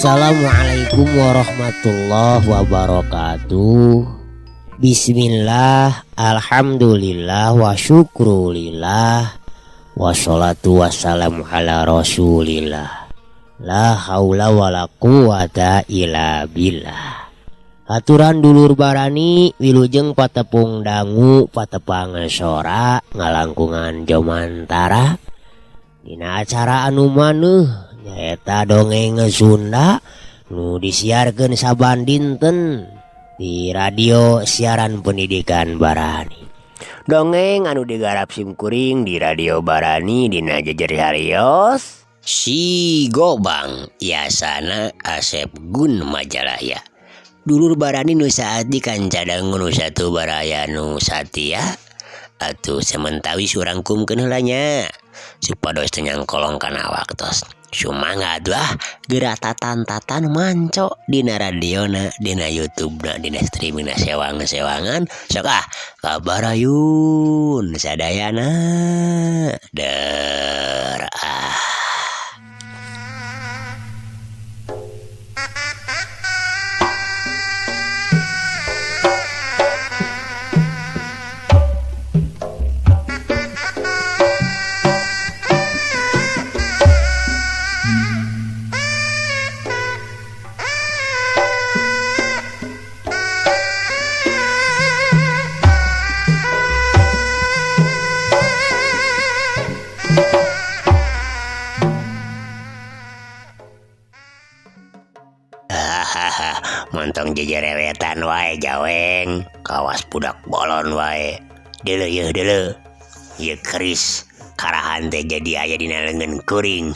Assalamualaikum warahmatullahi wabarakatuh. Bismillah, alhamdulillah, wa syukrulillah, wassalatu wassalamu ala rasulillah. La haula wa la quwata illa billah. Aturan dulur barani wilujeng patepung dangu patepang sora ngalangkungan jomantara dina acara anu maneuh nyaeta dongeng Sunda nu disiarkeun saban dinten di radio siaran pendidikan Barani. Dongeng anu digarap simkuring di radio Barani dina jejer harios Si Gobang Yasana Asep Gun Majalaya. Dulur Barani nu saati kancadang nu satu baraya nu satia atuh sementawi surangkumkeun heula nya supados teu nyangkolong kana waktos. Sumangat lah geratatan-tatan manco dina radiona, dina YouTube-na, dina streaming sewang-sewangan. Sok kabarayun sadayana der montong jejerewetan wae jaweng kawas budak bolon wae deuleu yeuh deuleu ieu keris karahan teh jadi aya dina leungeun kuring.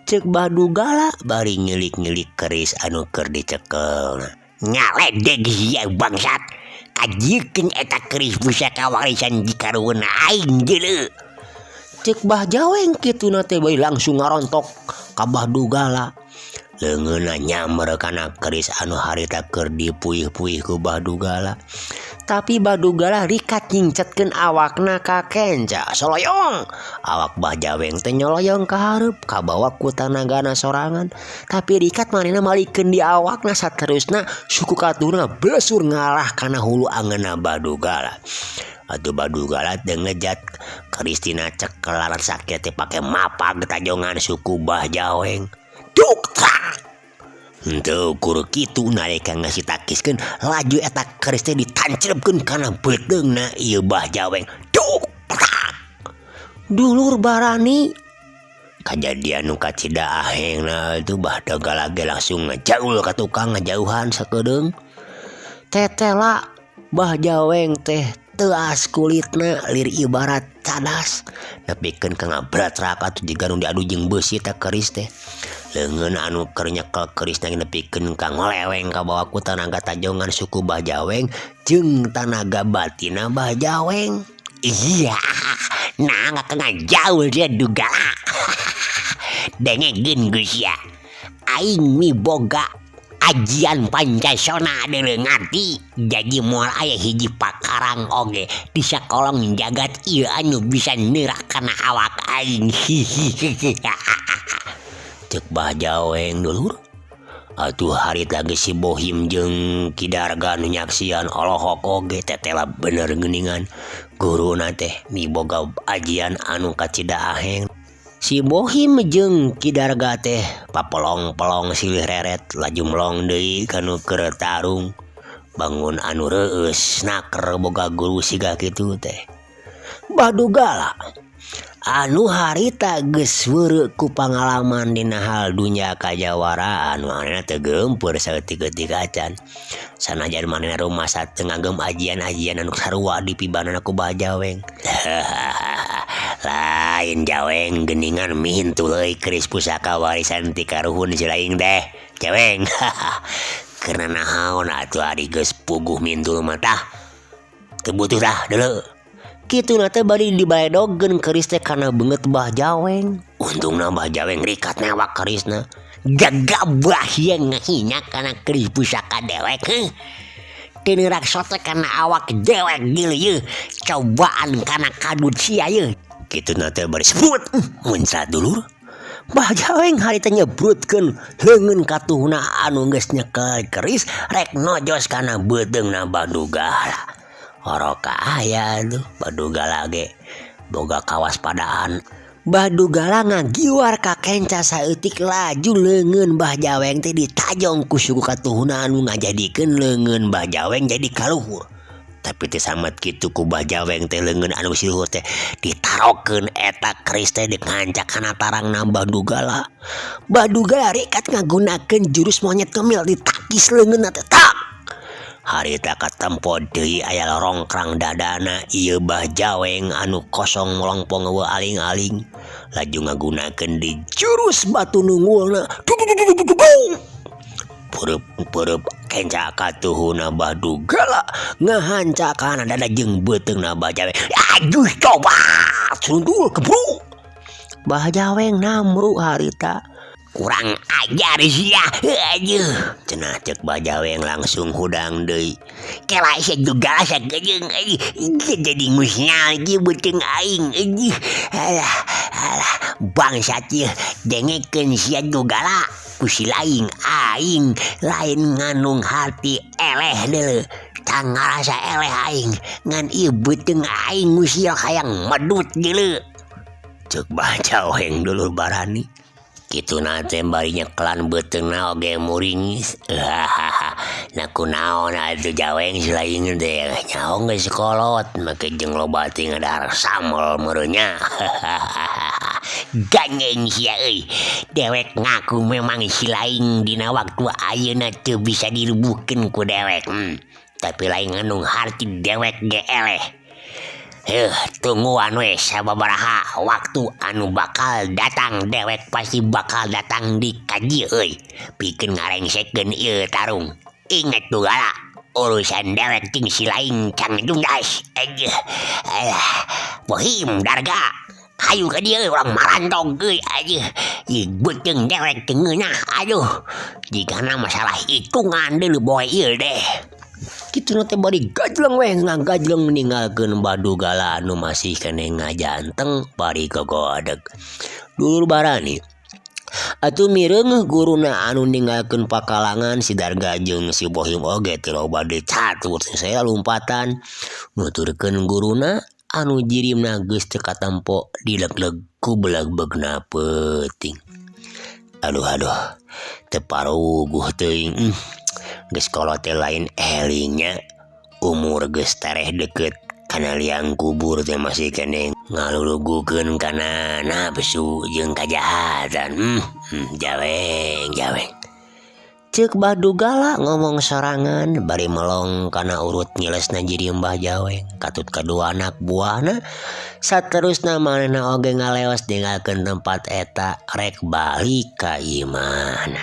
Ceuk badugala bari ngilik-ngilik keris anu keur dicekelna. Ngaledeg ieu bangsat, kajiekeun eta keris pusaka warisan jikarueun aing deuleu. Ceuk bah jaweng kituna teh bae langsung ngarontok ka badugala. Leungeunna nyamber kana keris anu harita keur dipuih-puih ku badugala. Tapi badugala rikat nyingcetkeun awakna ka kenca soloyong. Awak bajaweng teh nyoloyong ka hareup kabawa ku tanagana sorangan. Tapi rikat manehna malikeun di awakna saterusna suku katuna blesur ngalah kana hulu angeunna badugala. Atuh badugala teh ngejat keris tina cekelan sakieu teh pake mapag tajongan suku bajaweng. Dukta henteu ukur kitu nalika geus ditakiskeun laju eta keris teh ditancrepkeun kana beuteungna ieu bajaweng. Dukta dulur Barani kajadian nu kacida ahengna itu badugala ge langsung ngajaul ka tukang ngajauhan sakeudeung. Tetela bajaweng teh teas kulitna lir ibarat cadas nepikeun ka ngabratrak atuh jiga nu diadu jeung beusi teh keris teh. Leungeun anu keur nyekel keris teh nepikeun ka ngoleweng ka bawah ku tanaga tajongan suku bajaweng jeung tanaga batina bajaweng. Iya, nah ngajaul dia dugala. Dengekeun geus ya. Aing miboga ajian Pancasona deuleu ngarti jadi moal aya hiji pakarang oge di sakolong jagat ieu anu bisa neurak kana awak aing. Ceuk bajaweng dulur atuh harita geus si Bohim jeung Kidarga nu nyaksian olohok oge tetela bener geuningan guruna teh miboga ajian anu kacida aheng. Si Bohim jeung Kidarga teh papelong-pelong silih reret laju melong deui kanu keur tarung. Bangun anu reueus naker boga guru siga kitu teh. Badugala anu harita geus weureu ku pangalaman dina hal dunya kajawaraan manehna teu geumpeur saeutik-eutik acan sanajan manehna rumasa teu ngagem ajian-ajian anu sarua di pibanan ku Bajaweng. Lain Jaweng geuningan mihintu euy keris pusaka warisan ti karuhun silaing teh Jaweng. Karena naon atuh ari geus puguh mintul mah tah teu butuh tah deuleu kitu teh bari dibaledogkeun keris teh kana beungeut Bajaweng. Untungna Bajaweng rikat newak kerisna gagabah yang ngahinyak kana keris pusaka dewek teu neurak sote kana awak dewek geulieu cobaan kana kadut sia ye kitu teh bari sebut muncrat dulur Bajaweng harita nyebrutkeun leungeun katuhna anu geus nyekel keris rek nojos kana beuteungna Badugala. Oroka aya tuh Badugala ge boga kawaspadaan. Badugala ngagiwar ka kenca saeutik laju leungeun Bajaweng teh ditajong ku suku katuhna anu ngajadikeun leungeun Bajaweng jadi kaluhur. Tapi teh samet kitu ku Bajaweng teh leungeun anu siluhur teh ditarokeun eta keris teh di kanca kana tarangna Badugala. Badugala rekat ngagunakeun jurus monyet kemil ditakis leungeunna teh tak. Harita katempo deui aya rongkrang dadana ieu Bajaweng anu kosong melongpong eueuh aling-aling laju ngagunakeun di jurus batu nunggulna peureub kenca katuhuna Badugala ngahancakan dada jeung beuteungna Bajaweng. Aduh coba sundul keburu Bajaweng namru harita kurang ajar sia aduh cenah ceuk Bajaweng langsung hudang deui kela juga sagejeung jadi musnal ieu beuteung aing alah bangsat ieu dengekeun sia Dugala ku si laing aing lain nganung hati eleh deuleu tang ngarasa eleh aing ngan ieu beuteung aing musil hayang medut deuleu ceuk Bajaweng dulur barani. Kitu nate bari nyeklan beuteungna oge muringis. Na kunaon atuh Jaweng selain teh nyaho geus kolot make jeung loba teh ngadahar samol meureunnya. Ganyeng sia euy. Dewek ngaku memang silaing dina waktu ayeuna teu bisa dirubuhkeun ku dewek. Tapi lain nganung harti dewek ge eleh. Tungguan we sababaraha waktu anu bakal datang dewek pasti bakal datang di kaji euy pikeun ngarengsekeun ieu tarung. Inget Dugala urusan dewek jeung si laing can jundas bohim darga hayu ka dieu urang marantog euy ieu beuteung dewek teu ngeunah aduh jigana masalah hitungan deuleu boy ieu deh. Kitu teh bari gajleng we ngagajleng ninggalkeun Badugala anu masih keneh ngajanteng bari gogodeg. Dulur barani atuh mireung guruna anu ninggalkeun pakalangan si Darga jeung si Bohim oge teu loba deui catur saya lompatan nuturkeun guruna anu jirimna geus teu katempo dileg-leg ku beleg-begna peuting. Aduh teu paruguh teuing geus kolot teh lain elingnya umur geus tareh deukeut kana liang kubur teh masih keneh ngalulugukeun kana nafsu jeung kajahatan. Jaweng ceuk Badugala ngomong sorangan bari melong kana urut nyilesna jirim Bajaweng katut kadua anak buahna saterusna manehna oge ngaleos ninggalkeun tempat eta rek balik ka imahna.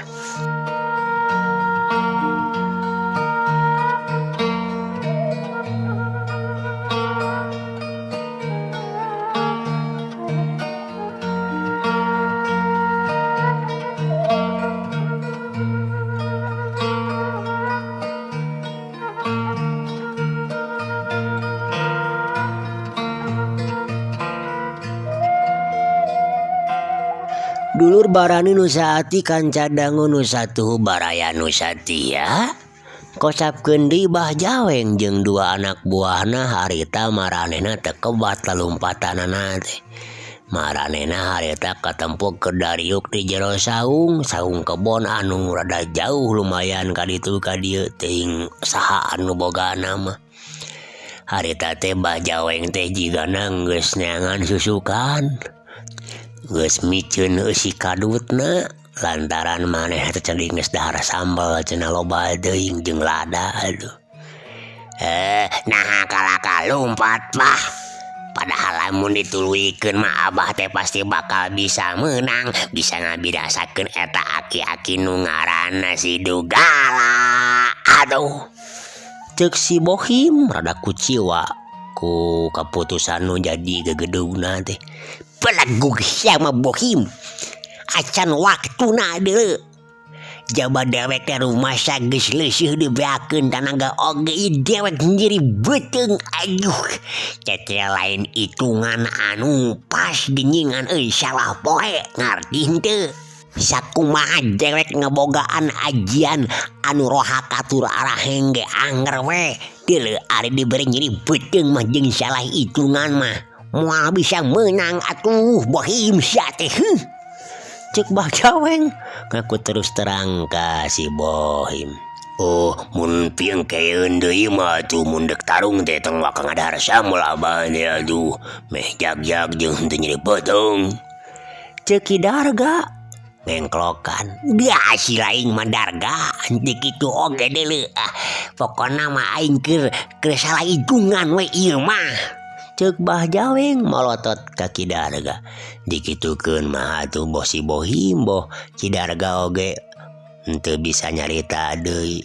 Dulur barani nu saati kanca dangu nu satuhu baraya nu satia kosapkeun deui Bajaweng jeung dua anak buahna harita maranehna teu kebat lalumpatanana teh. Maranehna harita katempo keur dariuk di jero saung kebon anu rada jauh lumayan ka ditu ka dieu teuing saha anu boga nama. Harita teh Bajaweng teh jigana geus neangan susukan. geus miceun si kadutna lantaran maneh teh cening geus dahar sambal cenah loba teuing jeung lada aduh. Nah kalaka lumpat mah. Padahal lamun dituluikeun mah abah teh pasti bakal bisa menang, bisa ngabidasakeun eta aki-aki nu ngaranna si Dugala. Aduh. Ceuk si Bohim rada kuciwa ku kaputusan nu jadi gegedugna teh. Pelagug sama Bohim. Acan waktuna deuleu. Jaba dewek ke rumah geus leuseuh dibeakeun tanaga oge dewek sendiri beuteung aduh. Cece lain hitungan anu pas geningan salah poe ngarti henteu. Sakumaha dewek ngebogaan ajian anu rohaka tur arah hengge anger we. Deuleu ari dibere nyeri beuteung mah jeung salah hitungan mah moal bisa menang atuh Bohim sia teh. Cek Bah Jaweng ngaku terus terang ka si Bohim. Oh mun piengkeun deui mah tuh mun dek tarung teh tong waka ngadahar samul abah teh aduh meh jag-jag jeung teu nyeri potong. Cek Ki Darga mengklokan. Dah si laing mah Darga henteu kitu oge deuleu. Pokona mah aing keur salah hitungan we ieu mah. Cek Bah Jaweng molotot ka Ki Darga. Dikitukeun mah atuh boh si Bohim boh Ki Darga oge henteu bisa nyarita deui.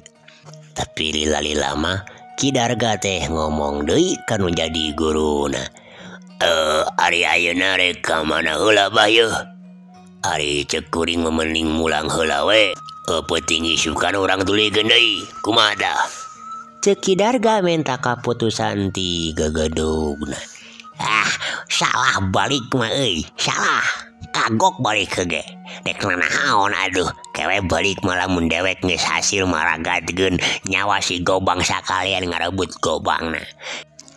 Tapi lila-lila mah Ki Darga teh ngomong deui kanu jadi guruna. Ari ayeuna rek ka mana heula bah yeuh? Ari ceuk kuring mending mulang heula we. Peuting isukan urang tulikeun deui. Kumaha dah? Cek Ki Darga minta kaputusan ti gegedugna. Salah balik mah euy, salah. Kagok balik ge. Dek nanaon aduh, kewe balik mah lamun dewek geus hasil maragatkeun nyawa si Gobang sakalian ngarebut Gobangna.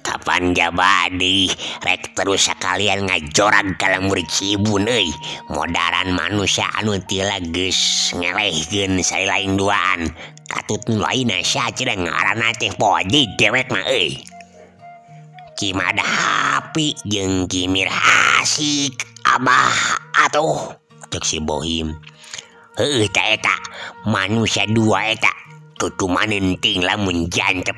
Kapan jabadi rek terus sakalian ngajorag ka murid si Ibun euy. Modaran manusia anu tila geus ngelehkeun sari lain duaan. Katut nu lainna sacerah ngaranna teh Poji dewek mah euy. Ki Madahapi jeung Ki Mirhasik abah atuh cek si Bohim. Heuh tah eta manusia dua eta tutumaneun ting lamun jantep.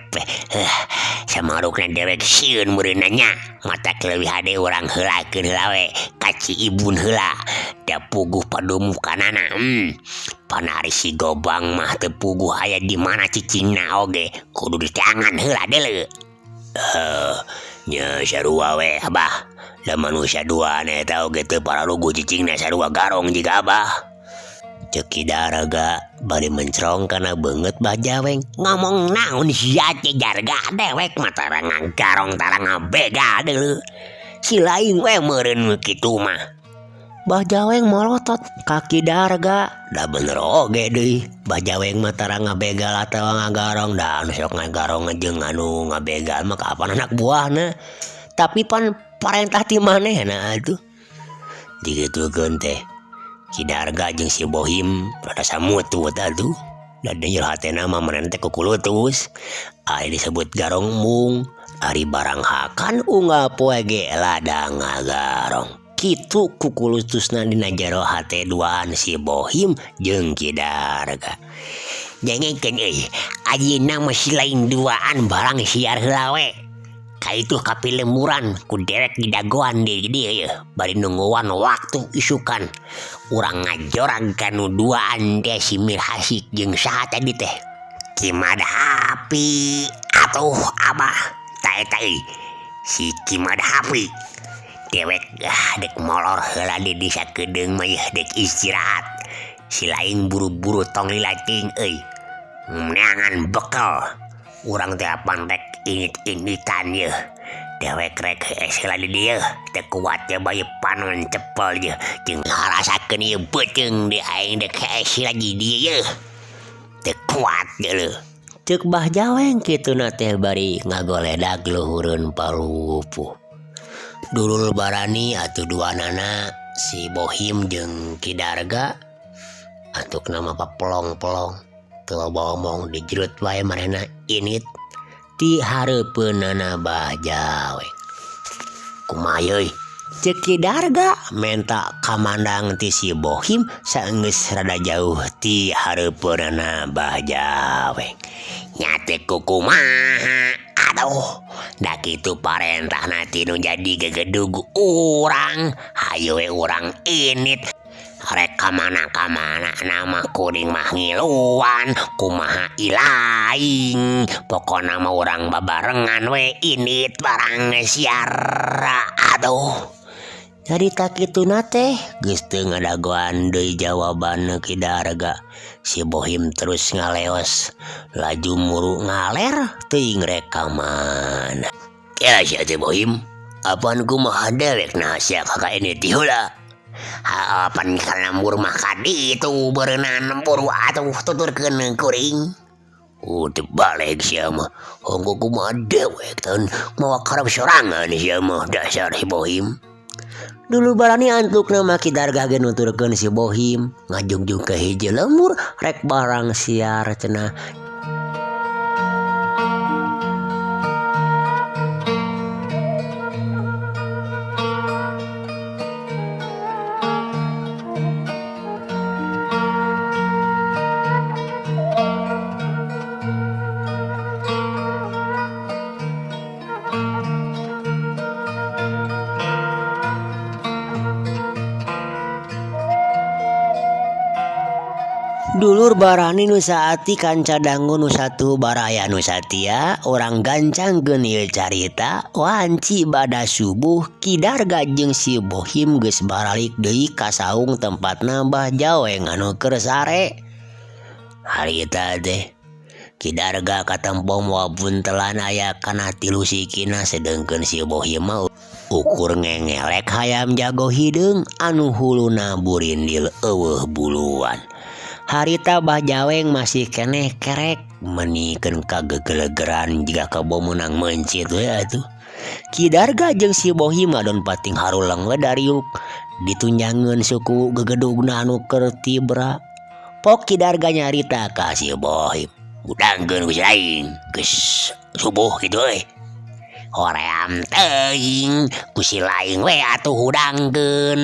Samarukna dewek sieun meureunna nya mata leuwih hade urang heulakeun heula we ka Ci Ibun heula da puguh padumukanana. Panari si Gobang mah teu puguh aya di mana cicingna oge kudu ditangan heula deuleu. Nya sarua we abah. Da manusia dua eta oge teu paralugu cicingna sarua garong jiga abah. Cek Ki Darga bari mencrong kana beungeut Bah Jaweng. Ngomong naon sia teh Darga dewek mah tara ngagarong tara ngabega deuleu. Si lain we meureun kitu mah. Bah Jaweng molotot ka Ki Darga. Da bener oge deui. Bah Jaweng mah tara ngabegal atawa ngagarong. Da anu sok ngagarong jeung anu ngabegal mah kapan anak buahna. Tapi pan parentah ti manehna atuh. Digitukeun teh Ki Darga jeung si Bohim rada samutu atuh. Da deui hatena mah manehna teh kukulutus. Ari disebut garong mung, ari barang hakan unggal poe ge lada ngagarong. Kitu kukulutusna dina jero hate duaan si Bohim jeung Ki Darga. Jengengkeun euy, ayeuna mah si lain duaan barang siar heula we. Kaitu kapilemuran ku dewek di dagoan di dieu bari nungguan waktu isukan urang ngajorag kanu duaan teh si Mirhasik jeung saha tadi teh Ki Madahapi atuh abah tah eta euy si Ki Madahapi dewek dek molor heula di desa kedeung mah dek istirahat si lain buru-buru tong lilating euy neangan bekal urang teh apan rek init-initan ye dewek rek heula di dieu teu kuat ye bayi panon cepel ye jeung ngarasakeun ieu beuteung di aing dek heula di dieu teu kuat deuleu. Ceuk Bah Jaweng kituna teh bari ngagoledag luhureun palupuh. Dulul barani atuh duanana si Bohim jeung Ki Darga atuk nama papelong-pelong teu loba omong dijerut wae manehna init ti hareupeunana Bah Jaweng. Kumaha euy Ceki Darga menta kamandang ti si Bohim saenggeus rada jauh ti hareupeunana Bajaweng. Nyate kumaha aduh da kitu parentahna ti nu jadi gegedug urang hayu we urang init rek kamana nama kuring mah ngiluan kumaha ilaing pokona mah urang babarengan we init barang siara aduh. Jadi tak kitu nate geus teu ngadagoan deui jawaban Ki Darga. Si Bohim terus ngaleos laju muru ngaler teuing rekaman. Ya sia si Bohim apaan kumaha dewek nah sia kakak ini ti heula. Apaan kana mur mah kadi itu berenang buru atuh tuturkeun kuring. Teu balik sia mah honggo kumaha dewek tan mawa karep sorangan sia mah dasar si Bohim. Dulu barani antuk nama Ki Darga ge nuturkeun si Bohim ngajungjung ke hiji lembur rek barang siar cenah. Dulur barani nu saati kanca dangu nu satu baraya nu satia orang gancangkeun ieu carita wanci bada subuh Ki Darga jeung si Bohim geus baralik deui ka saung tempatna Bajaweng anu keur sare. Harita teh Ki Darga katempo moal buntelan aya kana 3 sikina sedengkeun si Bohim mah ukur ngengelek hayam jago hideung anu huluna burindil eueuh buluan. Harita Bajaweng masih keneh kerek menikeun kagegelegeran jiga kebo meunang mencit we atuh. Ki Darga jeung si Bohim adon pating haruleng we dariuk ditunjangeun suku gegedugna anu keur tibra. Pok Ki Darga nyarita ka si Bohim, "Udangkeun ku aing geus subuh kitu euy. Hoream teuing ku si laing we atuh udangkeun."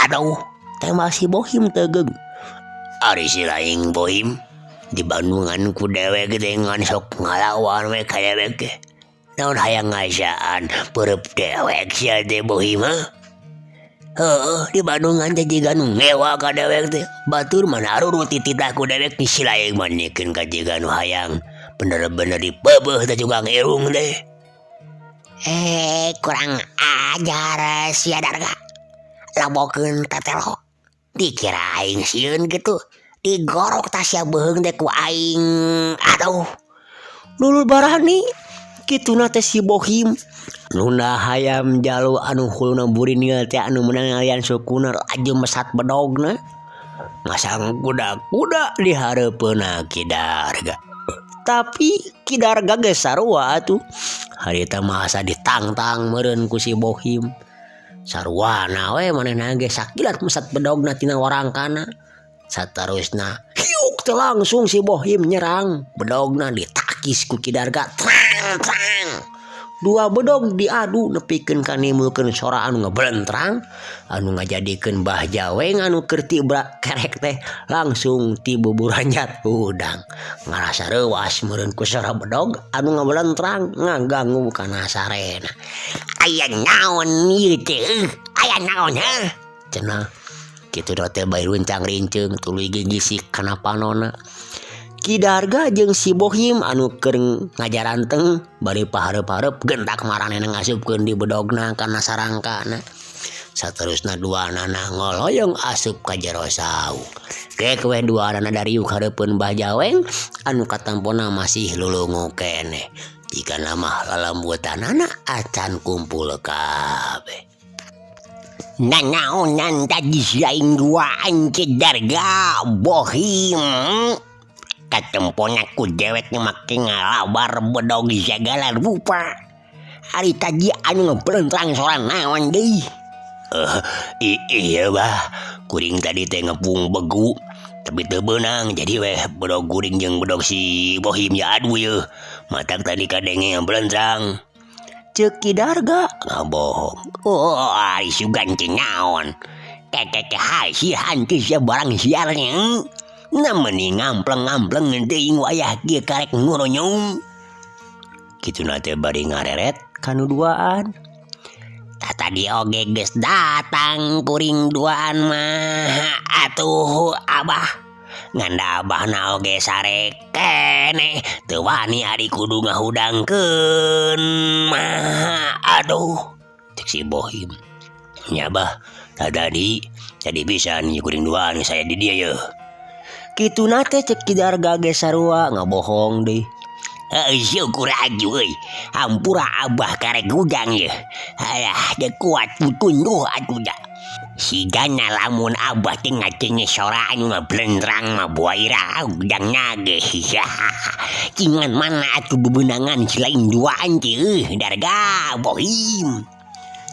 Aduh, tema si Bohim tegeug. Ari si laing Bohim di Bandungan ku dewek teh ngan sok ngalawan we ka dewek teh. Naon hayang ngasaan perep dewek sia teh Bohim mah. Heueuh di Bandungan teh jiga nu ngewa ka dewek teh. Batur mana arurut tititah ku dewek ni si laing manikeun ka jiga nu hayang bener-bener dipeueuh teh juga irung teh. Kurang ajar sia Darga. Labokeun tetelo. Dikira aing sieun gitu digorok tasya beheung teh ku aing. Aduh, lulul barani kituna teh si Bohim nunda hayam jalu anu huluna burinil teh anu meunang ngalian sukuna laju mesat bedogna ngasang kuda-kuda di hareupeuna Ki Darga. Tapi Ki Darga geus sarua atuh harita masa ditangtang meureun ku si Bohim. Sarwana we manehna ge sakilat mesat bedogna tina warangkana. Saterusna hiuk teh langsung si Bohim nyerang. Bedogna ditakis ku Ki Darga. Trang. 2 bedog diadu nepikeun ka nimulkeun sora anu ngabelentrang anu ngajadikeun Bajaweng anu keur tibra kerek teh langsung ti buburanjat udang. Ngarasa reuwas meureun ku sora bedog anu ngabelentrang ngaganggu kana sarena. Aya naon ieu teh? Aya naon heuh? Cenah kitu teh bae runcang rinceung tuluy gisik kana panonna. Ki Darga jeung si Bohim anu keur ngajaranteng bari pahareup-hareup gentak maranehna ngasupkeun di bedogna kana sarangkana. Saterusna duanana ngoloyong asup ka jero saung. Rek we duanana dariuk hareupeun Bajaweng anu katampona masih lulungu keneh. Jika nama lalambutanana acan kumpul kabeh. Nanaonan tadi saing duaan Ki Darga Bohim. Katempona ku dewek make ngalabar bedog segala rupa. Ari tadi anu ngabelentrang soran naon deui? Iya bah, kuring tadi teh ngepung begu tapi teu beunang jadi weh bedog kuring jeung bedog si Bohim ya adu yeuh. Matak tadi kadenge ngabelentrang. Ceuk Kidarga ngabohong. Oh, ari sugan teh naon. Keke hasihan teh sabarang siarnya. Na meni ngampleng-ngampleng deui wayah kieu karek nguronyong. Kituna teh bari ngareret kanu duaan. Tadi oge geus datang puring duaan mah atuh abah nganda abahna oge sare keneh teu wani ari kudu ngahudangkeun mah aduh cek si Bohim. Nya bah tadi bisa nih kuring duaan saya di dia ye. Kituna teh cek Kidarga ge sarua ngabohong deui. Syukur aja euy. Hampura abah karek gudang ye. Halah da kuat tunduh atuh da. Sigana lamun abah teh ngacenge sora anu ngablendrang mah buaira gudang nage. Cingan mana atuh bebenangan selain duaan teh Darga Bohim.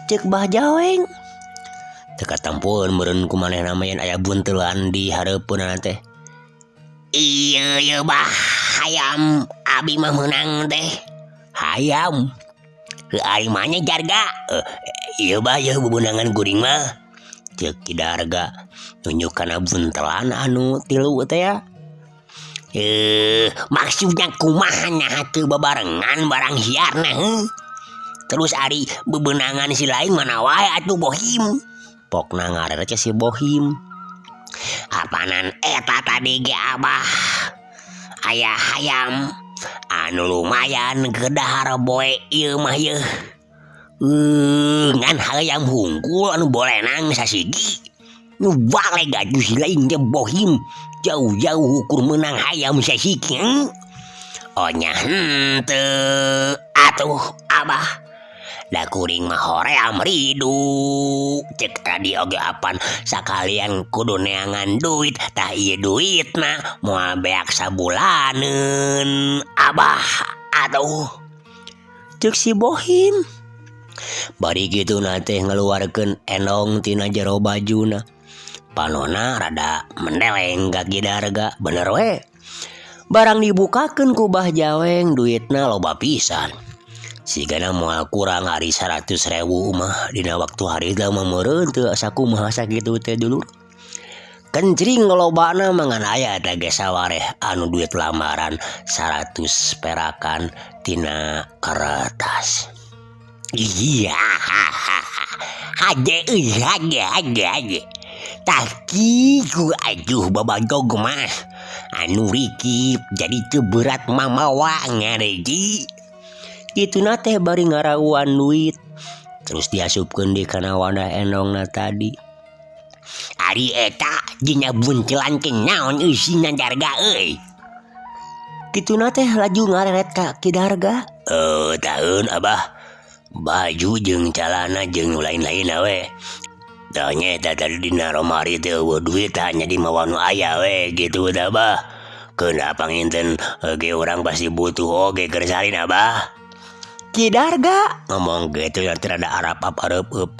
Cek Bah Jaweng. Teu katampueun meureun kumanehna mah yen aya buntelan di hareupeunna teh. Iya bah hayam abi mah menang teh. Hayam ari manya Darga. Iya bah ya bebenangan kuring mah cek Kidarga nunjukkeun buntelan anu tilu teh ya. Maksudnya kumaha nya teu babarengan barang siarna terus ari bebenangan si lain mana wae atuh Bohim. Pokna ngarere si Bohim. Apanan eta tadi ge abah aya hayam anu lumayan gedahar boe ieu mah ye. Ngan hayam hungkul anu bolenang sasigi nu bale gaju si lain ge Bohim jauh-jauh ukur menang hayam sasigi. Nya henteu atuh abah da kuring mah hoream ridu cek tadi oge apan sakalian kudu neangan duit tah ieu duitna moal beak sabulaneun abah atuh cek si Bohim. Bari kitu teh ngaluarkeun enong tina jero bajuna. Panonna rada mendeleng ka Kidarga bener we. Barang dibukakeun ku Bah Jaweng duitna loba pisan. Sigana moal kurang ari 100.000 mah dina waktu harita mah meureun teu sakumaha sakitu teh dulur. Kencring lobana mangan aya teh ge sawareh anu duit lamaran 100 perakan tina kertas. Iya. Haje. Taki ku aduh babagog mah anu rikip jadi teu berat mamawa ngareji. Kituna teh bari ngarawuan duit terus diasupkeun di kana wadah enongna tadi. Ari eta dina buntelan teh naon eusina Darga euy. Kituna teh laju ngareret ka Kidarga. Taeun abah baju jeung calana jeung lain-lain we. Tanya eta tadi dina romari teh eueuh duit hanya di mawa nu aya we gitu tah bah. Keuna panginten ge urang pasti butuh oge keur salin abah. Kidarga ngomong gitu yang terada arap-arap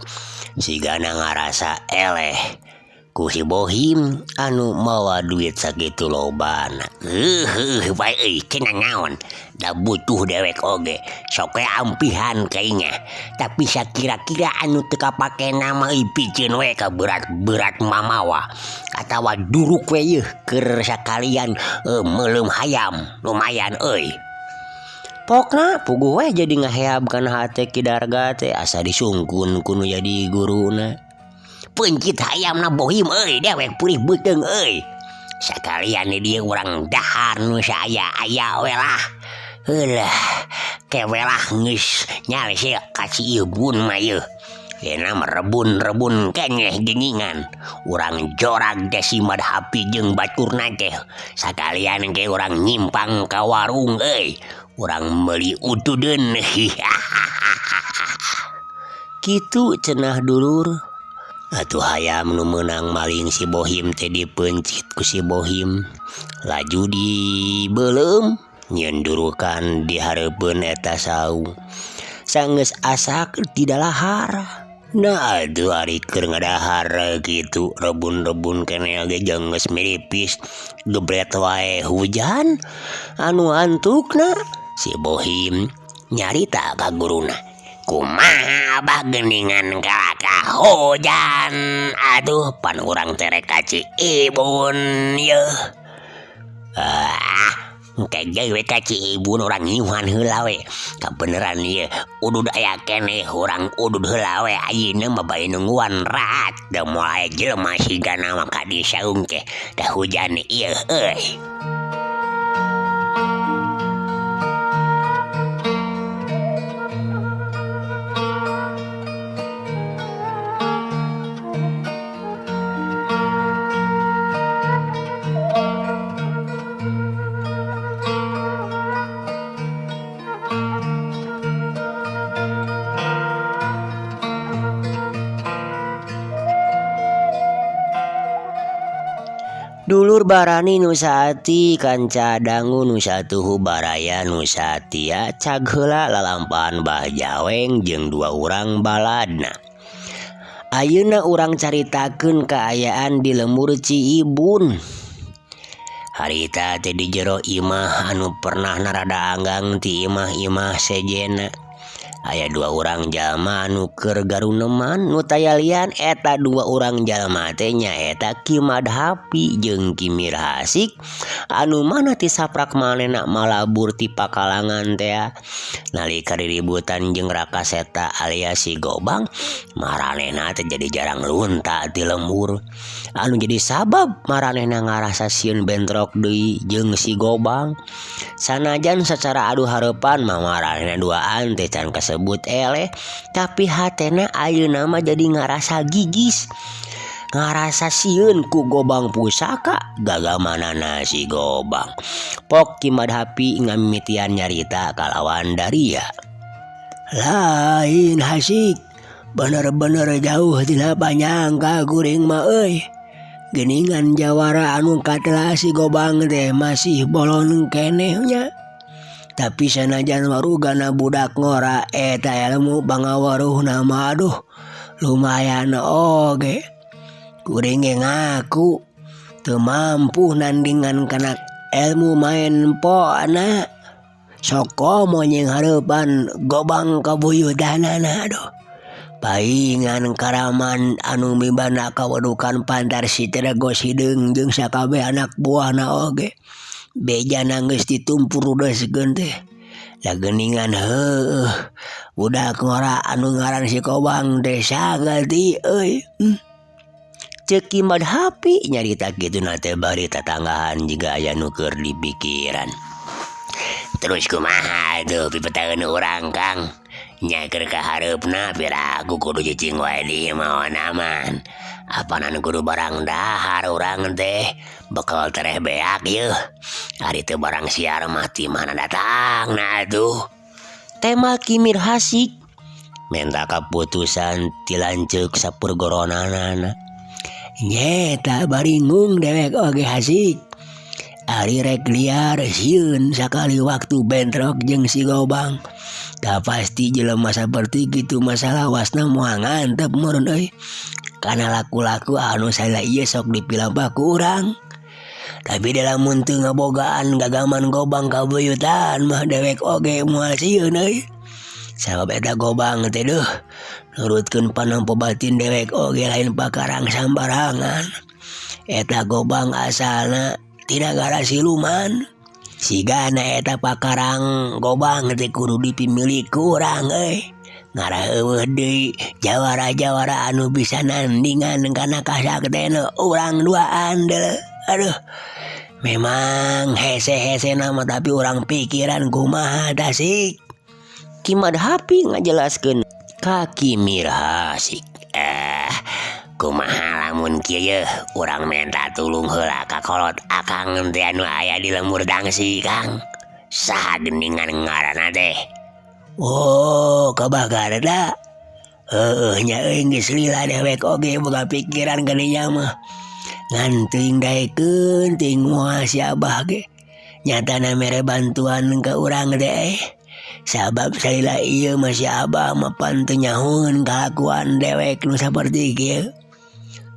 sigana ngarasa eleh ku si Bohim anu mawa duit sakitu lobana. Bae euy cenah naon da butuh dewek oge sok we ampihan kayaknya tapi sakira-kira anu teu kapake nama pikeun we ka berat-berat mamawa atawa duruk we yeuh keur sakalian meuleum hayam lumayan euy. Pokna puguh we jadi ngaheab kana hate Kidarga teh asa disungkun kunu jadi guruna. Pencit hayamna Bohim euy dewek purih beuteung euy. Sakalian dia urang dahar nu saaya-aya we lah. Heulah kewelah geus nyalese ka si Ibun mah yeuh. Kena merebun-rebun keneh geningan. Urang jorag teh si madhapi jeung baturna teh. Sakalian ge urang nyimpang ka warung euy. Urang meuli utudeun. Kitu cenah dulur. Atuh hayam nu meunang maling si Bohim teh dipencit ku si Bohim. Laju dibeuleum nyendurukan di hareupeun eta saung. Sanggeus asak di dalahar. Nah atuh ari keur ngadahar kitu rebun-rebun keneh ge geus miripis gebret wae hujan anu antukna si Bohim nyarita ka guruna. kumaha abah geningan kalaka hujan. Aduh pan urang terek kaci ibun yeuh. Kayak we kaci ibun orang nyuhan heula we. Kabeneran ieu udud aya keneh urang udud heula we ayeuna mah bae nungguan rat da moal jelema sigana mah ka disaung teh da hujan ieu euy. Dulur barani nu saati kanca dangu nu satuhu baraya nu satia cag heula lalampahan Bah Jaweng jeung dua urang baladna. Ayeuna urang caritakeun kaayaan di lembur Ciibun. Harita teh di jero imah anu pernah narada anggang ti imah-imah sejena. Aya dua urang jalma anu keur garuneman nu tayalian eta dua urang jalma teh nyaeta Ki Madhapi jeung Ki Mirhasik anu mana ti saprak manehna malabur ti Pakalangan teh. Nalika riributan jeung Raka Seta alias si Gobang maranehna teh jadi jarang lunta ti lembur. Anu jadi sabab maranehna ngarasa sieun bentrok deui jeung si Gobang. Sanajan secara adu hareupan mah maranehna duaan teh can kasebut eleh, tapi hatena ayeuna mah jadi ngarasa gigis. Ngarasa sieun ku Gobang pusaka gagamanana si Gobang. Pok Ki Madhapi ngamimitian nyarita kalawan Daria. Lain Hasik, bener-bener jauh tina panyangka kuring mah euy. Geningan jawara anu katelah si Gobang teh masih bolon keneh nya. Tapi sanajan warugana budak ngora eta ilmu pangawaruhna mah aduh lumayan oge. Kuring ge ngaku teu mampu nandingan kana ilmu main pona. Sok komo nyeng hareupan Gobang kabuyutanana aduh. Paingan Karaman anu mibana kawadukan Pantar Siterago Sideung jeung sakabeh anak buahna oge. Bejana geus ditumpur udeskeun teh. Da geuningan heueuh budak ngora anu ngaran si Gobang teh sagati euy. Ceuk Ki Madhapi nyarita kituna teh bari tatanggahan jiga aya nu keur dipikiran. Terus kumaha tuh pipetaeun urang Kang? Nya keur ka hareupna piraku kudu cicing wae di maon aman. Apanan kudu barang dahar urang teh bekal tereh beak yeuh. Ari teu barang siar mah ti mana datangna atuh. Tema Ki Mirhasik menta kaputusan ti lanceuk sapurgoronanana. Nyeta baringung dewek oge Hasik. Ari rek liar sieun sakali waktu bentrok jeung si Gobang. Da pasti jelema saperti kitu masalah wasna moal ngantep meureun euy. Kana laku-laku anu salela ieu sok dipilabah ku urang. Tapi lamun teu ngabogaan gagaman Gobang kabuyutan mah dewek oge moal sieun euy. Sabab eta Gobang teh deuh nurutkeun panampo batin dewek oge lain pakarang sambarangan. Eta Gobang asalna ti nagara Siluman. Sigana eta pakarang Gobang teh kudu dipimili ku urang euy. Ngaraheueuh deui jawara-jawara anu bisa nandingan kana kasaktena urang duaan deuleu. Aduh. Memang hese-hese nama tapi urang pikiran kumaha tasik. Ki Madhapi ngajelaskeun ka Ki Mirhasik. Kumaha lamun kieu urang minta tulung heula ka kolot akang teh anu aya di lembur Dangsi Kang. Saha geningan ngaranna teh? Oh, kabagarda. Nya euy geus lila dewek oge boga pikiran geuning mah. Ngan teuing daekeun teuing moal si Abah ge. Nyatana mere bantuan ka urang teh. Sabab salila ieu mah si Abah mah pan teu nyahoeun kalakuan dewek nu saperti kieu.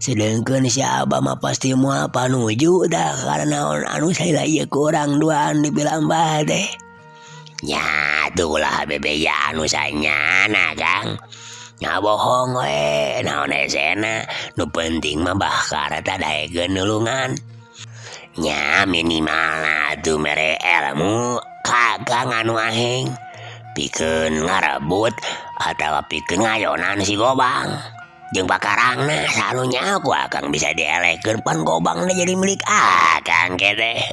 Sedengkeun si Abah mah pasti moal panuju dah karena anu salila ieu ku urang duaan dipilambah teh. Ya tulah bebe ya anu sanyana Kang. Nya bohong we naon esena nu penting mah Bahkar eta daekeun nulungan. Nya minimal tuh mere ilmu Kakang anu aheng pikeun ngarebut atawa pikeun ngayonan si Gobang. Jeung pakarangna sanunya ku Akang bisa dielekeun pan Gobangna jadi milik Akang kete.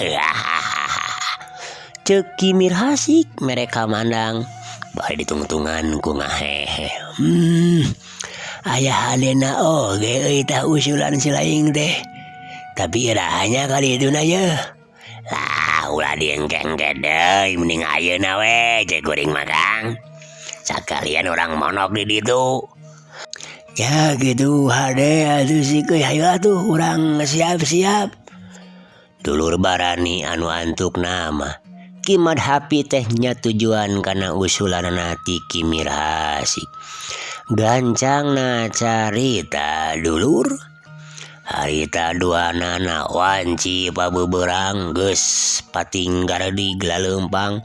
Ceuk Kimir Hasik mereka mandang bari ditungtungan ku ngahehe. Aya halena oge euy tah usulan si laing teh. Tapi hanya kali itu na ye. Lah ulah diengkeng deui mending ayeuna we cek kuring mah Kang. Sakalian orang monok di ditu. Ya gitu hade atuh sikeun hayu atuh urang siap-siap. Dulur Barani anu antuk nama Kimad Hapi teh nya tujuan kana usulanna ti Kimir Hasik. Gancangna carita dulur. Harita duanana wanci pabeberang geus patinggar di Glaleumpang.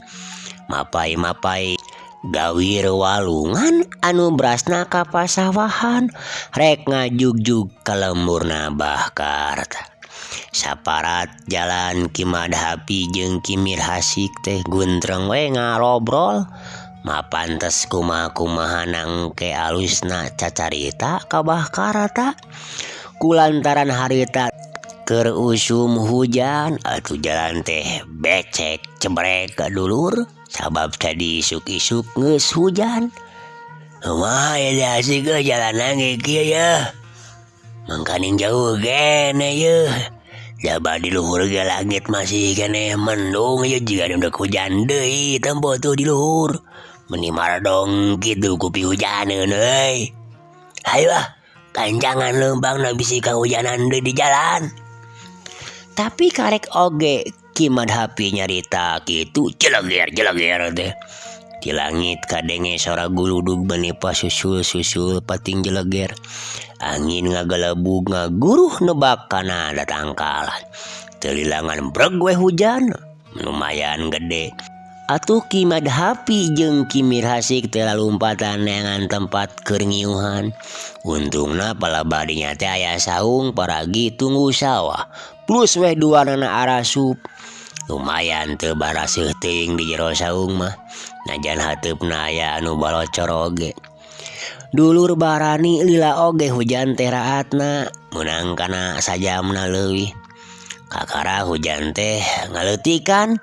Mapai-mapai gawir walungan anu berasna ka pasawahan rek ngajugjug ka lemurna Bahkar. Saparat jalan Kimad Hapi jeung Kimir Hasik teh guntreng we ngarobrol. Mapantes kumaha-kumaha nangke alusna cacarita ka Bahkar ta. Kulantaran harita keur usum hujan atuh jalan teh becek cebrek ka dulur sabab tadi isuk-isuk geus hujan. Mah ya asik ke jalanan ge kieu ya. Mangkaning jauh gene ye. Jaba di luhur ge langit masih keneh mendung ye jiga udah hujan deui tempo tuh di luhur. Meni maradong kitu kupi hujaneun euy. Hayu ah, kancangan leumpang na bisi kahujanan deui di jalan. Tapi karek oge Kimad Hapi nyarita kitu jeleger teh. Di langit kadenge sora guludug benih pasusul-susul pating jeleger. Angin ngagelebug ngaguruh nebak kana datangkalan. Telilangan breg we hujan lumayan gede. Atuh Kimad Hapi jeung Kimir Hasik teh lalumpatan neangan tempat keur ngiuhan. Untungna palabadinya teh aya saung paragi tunggu sawah. Plus weh duanana arasup. Lumayan teu baraseuh teuing di jero saung mah. Najan hateupna aya anu balocor oge. Dulur Barani lila oge hujan teh raatna meunang kana sajamna leuwih. Kakara hujan teh ngaleutikan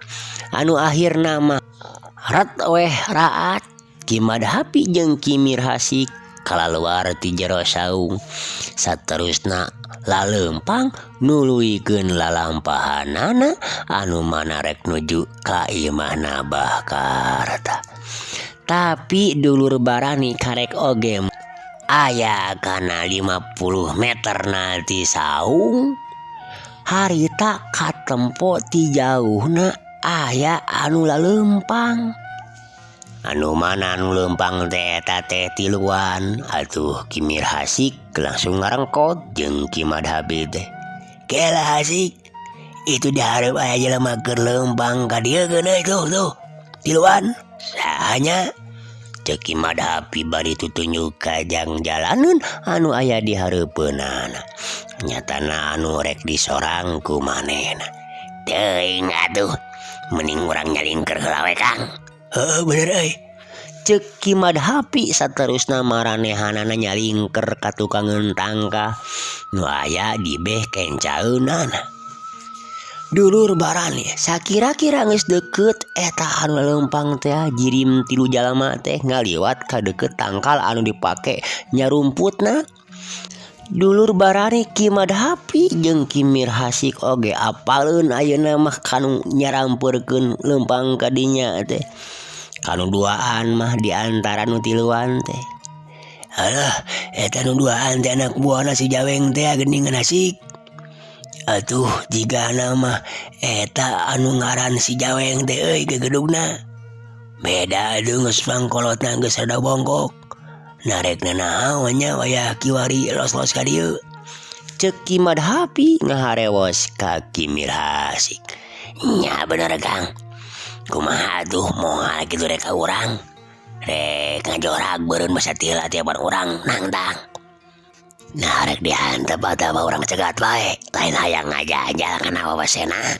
anu akhirna mah ret weh raat. Kimad Hapi jeung Kimir Hasik kalaluar ti jero saung. Saterusna laleumpang nuluikeun lalampahanana anu manarek nuju ka imahna Bahkar. Tapi dulur Barani karek oge aya kana 50 meter ti saung. Harita katempo ti jauhna aya anu laleumpang. Anu mana anu leumpang teh eta teh tiluan. Atuh Kimir Hasik langsung ngarengkot jeung Kimad Hapi teh. Kela Hasik, itu dihareup aya jelema keur leumpang ka dieu geuneuy tuh. Tiluan. Sahanya cek Kimad Hapi bari tutunjuk ka jang jalaneun anu aya di hareupeunana. Nyatana anu rek disorang ku manehna. Teuing atuh, mending urang nyalingker heula we Kang. Heuh bener euy. Cek Kimad Hapi saterusna maranehanana nyalingker ka tukangeun tangka nu aya di beh kencaeunana. Dulur Barani sakira-kira geus deukeut eta anu leumpang teh jirim tilu jalma teh ngaliwat ka deukeut tangkal anu dipake nyarumputna. Dulur Barani Kimad Hapi jeung Kimir Hasik oge apaleun ayeuna mah kanu nyarampeurkeun leumpang ka dinya teh. Kanu duaan mah di antara nu tiluan teh. Alah, eta nu duaan teh anak buahna si Jaweng teh geuningan Hasik. Atuh jigana mah eta anu ngaran si Jaweng teh euy gegedugna. Beda atuh geus pangkolotna geus rada bongkok. Narekna naon nya wayah kiwari los-los ka dieu. Cek Kimad Hapi ngaharewos ka Kimir Hasik. Nya bener Kang. Kumaha tuh moal kitu rek ka urang. Rek ngajorag beureun masa tila tiapan urang nangtang. Nah rek dihantep atau urang cegat bae. Lain hayang ngajajal kana wawasena.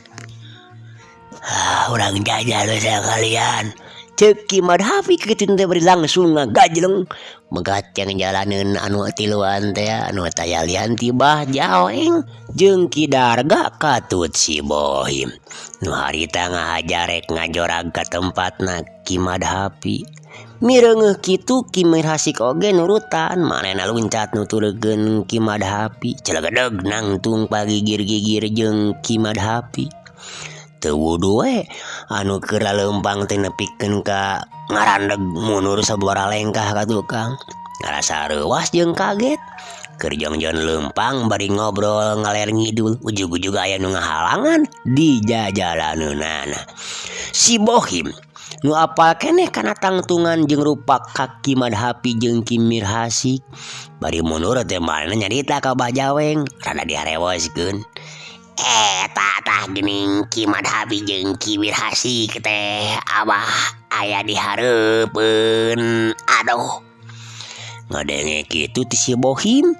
Urang jajal saya kalian. Ceuk Ki Madhapi kitu teh bari langsung ngagajleng. Megaceng jalaneun anu tiluan teh anu tayalian ti Bah Jaweng jeung Ki Darga katut si Bohim. Nu harita ngahajar rek ngajorag ka tempatna Ki Madhapi. Mireungeuh kitu Ki Mirhasik oge nurutan manehna luncat nuturkeun Ki Madhapi. Celegedeg nangtung pagigir-gigir jeung Ki Madhapi. Teu wudu we anu keur leumpang teh nepikeun ka ngarandeg mundur sababaraha lengkah ka tukang. Ngarasa reuwas jeung kaget. Keur jongjon leumpang bari ngobrol ngaler ngidul ujug-ujug aya nu ngahalangan di jajalaneunana. Si Bohim nu apal keneh kana tangtungan jeung rupa Ki Madhapi jeung Ki Mirhasik. Bari mundur teh manehna nyarita ka Bah Jaweng rada diharewoskeun. Tah geuning Ki Madhapi jeung Ki Mirhasik teh abah aya di hareupeun. Aduh. Ngadenge kitu ti si Bohim,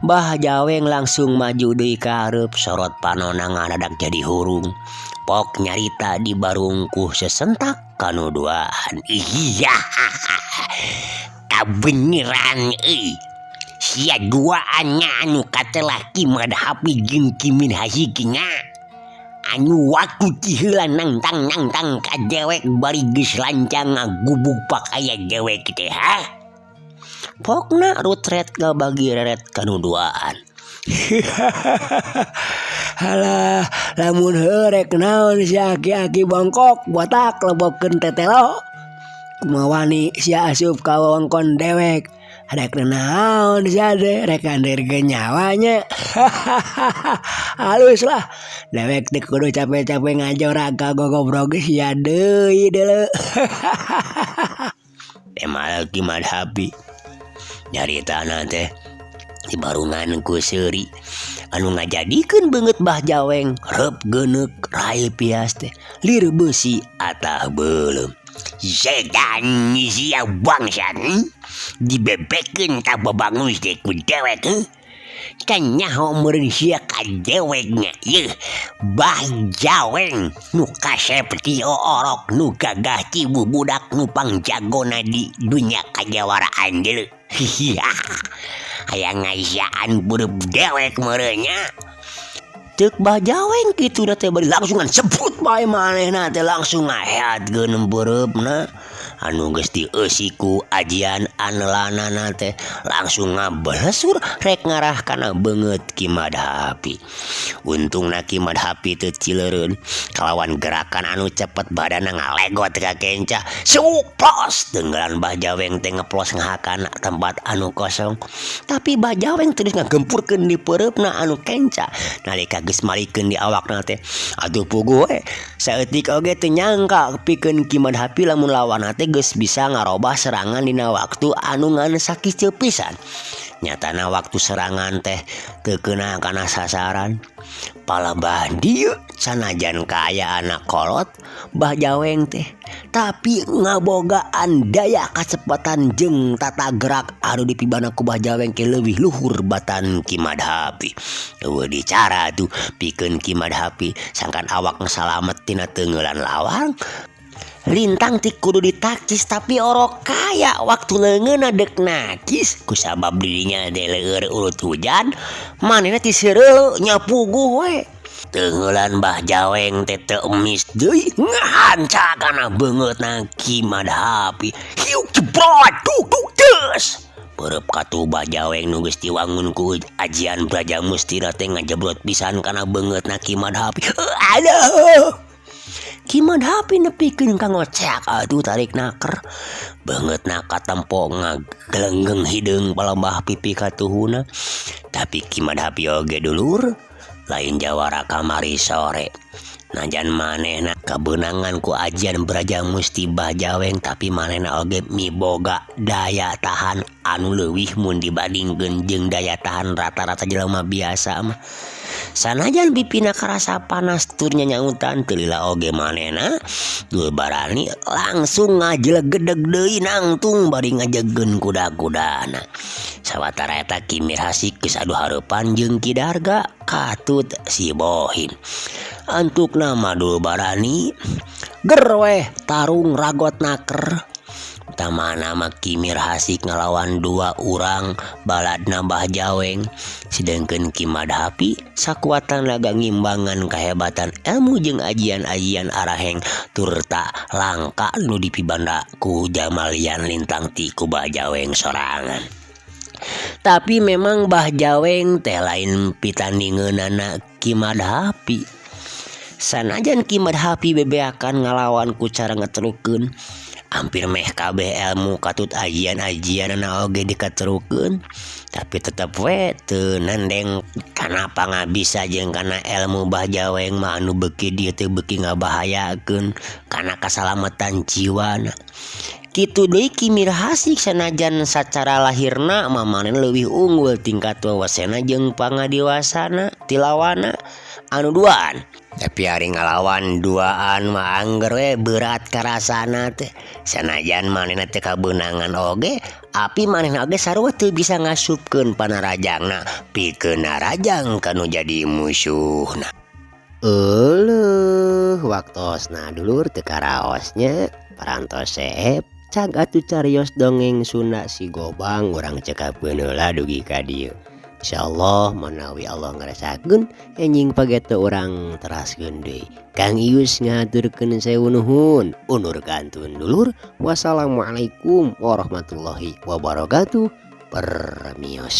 Bah Jaweng langsung maju deui ka hareup sorot panonna ngadadak jadi hurung. Pok nyarita di barungkuh sesentak kanu duaan. Iya. Kabeneran euy. Sia duaannya anu katelah Ki Madhapi jeung Ki Mirhasik nya. Anu waktu ti heula nangtang ka dewek bari geus lancang ngagubug pakaya dewek teh ha. Pokna rutret bagi reret kanu duaan. Halah lamun heurek naon si aki-aki bongkok botak lebokeun tetelo. Kumawani sia asup ka wewengkon dewek. Adek naon sade rek andirkeun nyawanya. Halus lah. Dewek teh kudu capek-capek ngajorag ka gogobrog sia deui deuleu. Emal Ki Madhapi nyaritana teh di barungan ku seuri anu ngajadikeun beungeut Bah Jaweng reup geuneuk rai pias teh lir beusi atah beuleum. Sedan sia bangsat dibebekeun ka babangus teh ku dewek kan nyaho meureun sia ka deweknya yeuh Bah Jaweng nu kasep ti orok nu gagah ti budak nu pangjagona di dunya kajawaraan deuleu. Aya ngaisaan beureum dewek meureun nya. Ceuk Bah Jaweng kitu teh bari langsungan sebut bae manehna teh langsung ngaheadkeun beureupna anu geus dieusi ku ajian anelanana teh langsung ngabelesur rek ngarah kana beungeut Ki Madhapi. Untungna Ki Madhapi teu cileureun kalawan gerakan anu cepet badanna ngalegot ka kencah suplos tenggelan Bah Jaweng teh ngeplos ngahakana tempat anu kosong. Tapi Bah Jaweng terus ngagempurkeun di peureupna anu kencah nalika geus malikeun di awakna teh. Atuh puguh we saeutik oge teu nyangka pikeun Ki Madhapi lamun lawanna teh geus bisa ngarobah serangan dina waktu anu nganesakiceu pisan. Nyatana waktu serangan teh teu keuna kana sasaran. Palebah dieu sanajan kaya anak kolot Bah Jaweng teh tapi ngabogaan daya kacepatan jeung tata gerak anu dipibana ku Bah Jaweng ke leuwih luhur batan Ki Madhapi. Eueuh dicara tuh pikeun Ki Madhapi sangkan awak salamet tina teungeulan lawang. Lintang ti kudu ditakis tapi orok kaya waktu leungeunna deuk nakis kusabab dirinya deleur urut hujan manehna ti seureuh nya puguh we. Teungeulan Bah Jaweng teh teu emis deui ngahanca kana beungeutna Ki Madhapi. Hiuk jebrot duk deus. Beureum katu Bah Jaweng nu geus diwangun ku ajian Brajamusti teh ngajebrot pisan kana beungeutna Ki Madhapi. Aduh. Ki Madhapi nepikeun ka ngocek atuh tarik naker. Beungeutna katempo ngagelenggeng hideung palembah pipi katuhuna. Tapi Ki Madhapi oge dulur lain jawara kamari sore. Najan manehna kabeunangan ku ajian Brajamusti Bah Jaweng tapi manehna oge miboga daya tahan anu leuwih mun dibandingkeun jeung daya tahan rata-rata jelema biasa mah. Sanajan pipina karasa panas turnya nyautan telila oge manena Dul Barani langsung ngajelegedeg deui nangtung bari ngajegeun kuda-kudana. Sawatara eta Kimir Hasik geus adu hareupan jeung Ki Darga katut si Bohin. Antuk nama Dul Barani gerweh tarung ragot naker. Tama nama Kimir Hasik ngalawan 2 urang baladna Mbah Jaweng, sedangkeun Ki Madhapi sakuatan laga ngimbangan kahebatan ilmu jeung ajian-ajian araheng turta langka nu dipibanda ku Jamalian Lintang ti ku Mbah Jaweng sorangan. Tapi memang Mbah Jaweng teh lain pitandingeunana Ki Madhapi. Sanajan Ki Madhapi bebeakan ngalawan ku cara ngetrukeun hampir meh kabeh ilmu katut ajian-ajianna oge dikatrukeun, tapi tetep we teu nandeng kanapa ngabisa jeung kana ilmu Mbah Jaweng mah anu beuki dieu teh beuki ngabahayakeun kana kasalamatan jiwana. Kitu deui Kimir Hasik sanajan sacara lahirna mamanen leuwih unggul tingkat wawasena jeung pangadewasana tilawana anu duaan. Tapi hari ngalawan duaan mah angger we berat karasana teh. Sanajan manehna teh kabeunangan oge, api manehna oge sarua teu bisa ngasupkeun panarajangna pikeun narajang kanu jadi musuhna. Eueuh waktosna dulur teu karaosnya parantos seep cag atuh carios dongeng Sunda si Gobang urang cekapeun heula dugi ka dieu. Insyaallah manawi Allah ngarasakeun enjing pagete urang teraskeun deui. Kang Ius ngaturkeun sewu nuhun. Undur gantun dulur. Wassalamualaikum warahmatullahi wabarakatuh. Permios.